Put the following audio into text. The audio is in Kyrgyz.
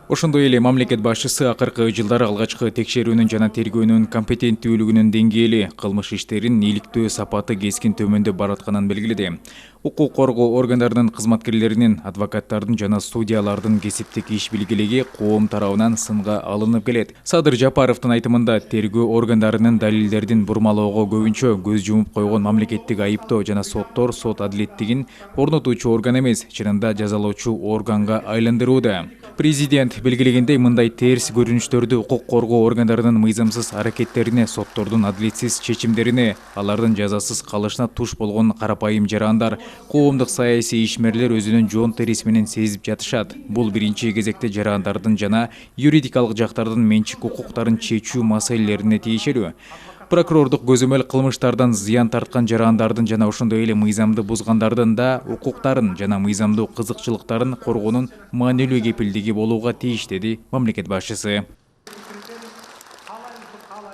Ошондой эле мамлекет башчысы акыркы жылдары алгачкы текшерүүнүн жана тергөөнүн компетенттүүлүгүнүн деңгээли, кылмыш иштерин иликтөө сапаты кескин төмөндөп баратканын белгиледи. Укук коргоо органдарынын кызматкерлеринин, адвокаттардын жана судьялардын кесиптик иш билгелиги коом тарабынан сынга алынып келет. Садыр Жапаровдун айтымында тергөө органдарынын далилдердин бурмалоого көбүнчө көз жумуп койгон мамлекеттик айыптоо жана соттор сот адилеттигин орнотуучу орган эмес, чынында жазалоочу органга айландырууда. Президент белгилегендей, мындай терс көрүнүштөрдү укук коргоо органдарынын мыйзамсыз аракеттерине, соттордун адилетсиз чечимдерине, алардын жазасыз калышына туш болгон карапайым жарандар, коомдук саясий ишмерлер өзүнүн жоон терisi менен сезип жатышат. Бул биринчи кезекте жарандардын жана юридикалык жактардын менчик укуктарын чечүү маселелерине тиешелүү. Прокурордук көзөмөл кылмыштардан зыян тарткан жарандардын жана ошондой эле мыйзамды бузгандардын да укуктарын жана мыйзамдуу кызыкчылыктарын коргоонун маанилүү кепилдиги болууга тийиш, деди мамлекет башчысы.